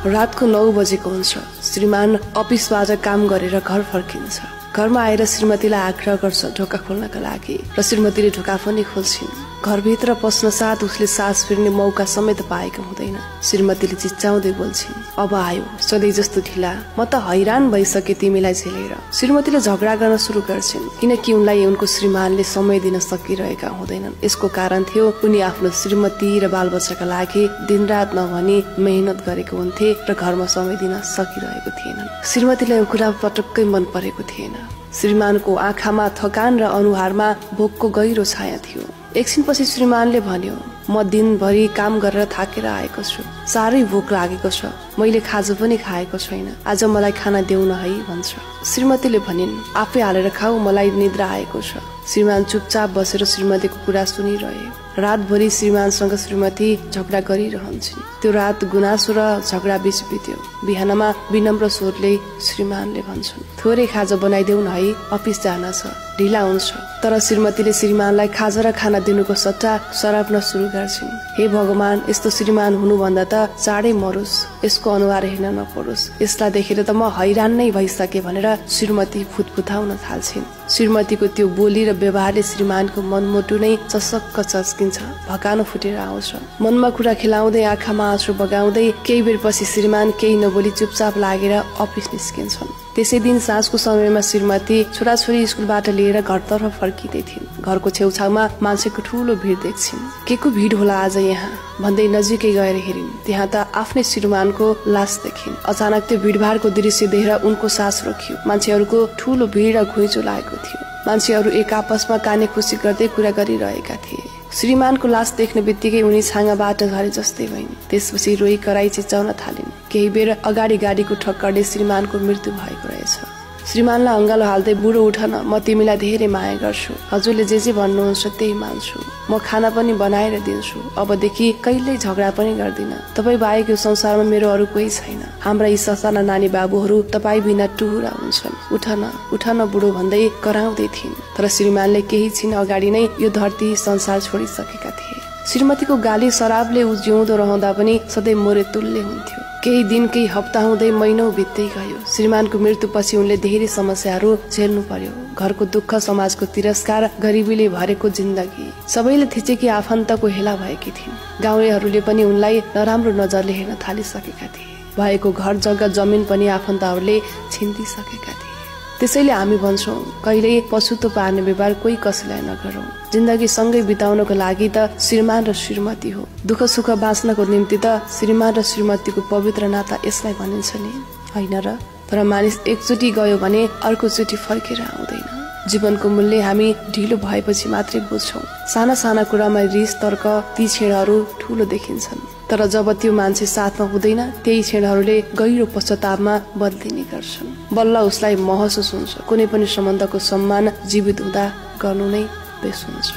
रातको 9 बजेको हुन्छ। श्रीमान अफिसबाट काम गरेर घर फर्किन्छ। घरमा आएर श्रीमतीलाई आग्रह गर्छ ढोका खोल्नका लागि र श्रीमतीले ढोका पनि खोल्छिन्। घरभित्र पस्न साथ उसले सास फेर्ने मौका समेत पाएको हुँदैन। श्रीमतीले चिच्चाउँदै बोल्छिन्, अब आयो सधैँ जस्तो ढिला, म त हैरान भइसके तिमीलाई झेलेर। श्रीमतीले झगडा गर्न सुरु गर्छिन् किनकि उनलाई उनको श्रीमानले समय दिन सकिरहेका हुँदैनन्। यसको कारण थियो उनी आफ्नो श्रीमती र बालबच्चाका लागि दिनरात नभनी मेहनत गरेको हुन्थे र घरमा समय दिन सकिरहेको थिएनन्। श्रीमतीलाई यो कुरा पटक्कै मन परेको थिएन। श्रीमानको आँखामा थकान र अनुहारमा भोकको गहिरो छाया थियो। एकछिनपछि श्रीमानले भन्यो, म दिनभरि काम गरेर थाकेर आएको छु, साह्रै भोक लागेको छ, मैले खाजा पनि खाएको छैन, आज मलाई खाना देऊ न है भन्छ। श्रीमतीले भनिन्, आफै हालेर खाऊ, मलाई निद्रा आएको छ। श्रीमान चुपचाप बसेर श्रीमतीको कुरा सुनिरहे। रातभरि श्रीमानसँग श्रीमती झगडा गरिरहन्छन्। त्यो रात गुनासो र झगडा बीच बित्यो। बिहानमा विनम्र स्वरले श्रीमानले भन्छन्, थोरै खाजा बनाइदेऊ न है, अफिस जान छ, ढिला हुन्छ। तर श्रीमतीले श्रीमानलाई खाजा र खाना दिनुको सट्टा सराप्न सुरु गर्छिन्। हे भगवान, यस्तो श्रीमान हुनुभन्दा त चाँडै मरोस्, यसको अनुहार हेर्न नपरोस्, यसलाई देखेर त म हैरान नै भइसके भनेर श्रीमती फुतफुताउन थाल्छिन्। श्रीमतीको त्यो बोली र व्यवहारले श्रीमानको मनमुटु नै चसक्क चस्किन्छ, भकानो फुटेर आउँछ। मनमा कुरा खेलाउँदै आँखामा आँसु बगाउँदै केही बेरपछि श्रीमान केही नबोली चुपचाप लागेर अफिस निस्किन्छन्। त्यसै दिन साँझको समयमा श्रीमती छोराछोरी स्कुलबाट लिएर घरतर्फ फर्किँदै थिइन्। घरको छेउछाउमा मान्छेको ठूलो भिड देख्छिन्। के को भिड होला आज यहाँ भन्दै नजिकै गएर हेरिन्। त्यहाँ त आफ्नै श्रीमानको लास देखिन्। अचानक त्यो भिडभाडको दृश्य देखेर उनको सास रोकियो। मान्छेहरूको ठूलो भिड र घुइँचो लागेको थियो। मान्छेहरू एक आपसमा काने खुसी गर्दै कुरा गरिरहेका थिए। श्रीमानको लास देख्ने बित्तिकै उनी छाँगाबाट झरे जस्तै भइन्। त्यसपछि रोई कराई चिचाउन थालिन्। केही बेर अगाडि गाडीको ठक्करले श्रीमानको मृत्यु भएको रहेछ। श्रीमानलाई अङ्गालो हाल्दै, बुढो उठ न, म तिमीलाई धेरै माया गर्छु, हजुरले जे भन्नुहुन्छ त्यही मान्छु, म खाना पनि बनाएर दिन्छु, अबदेखि कहिल्यै झगडा पनि गर्दिन, तपाईँ बाहेक यो संसारमा मेरो अरू कोही छैन, हाम्रा यी ससाना नानी बाबुहरू तपाईँ बिना टुहुरा हुन्छन्, उठ न बुढो भन्दै कराउँदै थिइन्। तर श्रीमानले केही छिन अगाडि नै यो धरती संसार छोडिसकेका थिए। श्रीमतीको गाली शराबले उ जिउँदो रहँदा पनि सधैँ मोरे तुल्य हुन्थ्यो। केही दिन केही हप्ता हुँदै महिनौ बित्दै गयो। श्रीमानको मृत्युपछि उनले धेरै समस्याहरू झेल्नु पर्यो। घरको दुःख, समाजको तिरस्कार, गरिबीले भरेको जिन्दगी, सबैले थिचेकी आफन्तको हेला भएकी थिइन्। गाउँलेहरूले पनि उनलाई नराम्रो नजरले हेर्न थालिसकेका थिए। भएको घर जग्गा जमिन पनि आफन्तहरूले छिन्दिसकेका थिए। त्यसैले हामी भन्छौँ, कहिल्यै पछुतो पार्ने व्यवहार कोही कसैलाई नगरौँ। जिन्दगी सँगै बिताउनको लागि त श्रीमान र श्रीमती हो। दुःख सुख बाँच्नको निम्ति त श्रीमान र श्रीमतीको पवित्र नाता यसलाई भनिन्छ नि, होइन र? तर मानिस एकचोटि गयो भने अर्कोचोटि फर्केर आउँदैन। जीवनको मूल्य हामी ढिलो भएपछि मात्रै बुझ्छौँ। साना साना कुरामा रिस, तर्क, ती क्षणहरू ठुलो देखिन्छन्। तर जब त्यो मान्छे साथमा हुँदैन, त्यही क्षणहरूले गहिरो पश्चातापमा बदलिने गर्छन्। बल्ल उसलाई महसुस हुन्छ कुनै पनि सम्बन्धको सम्मान जीवित हुँदा गर्नु नै बेस हुन्छ।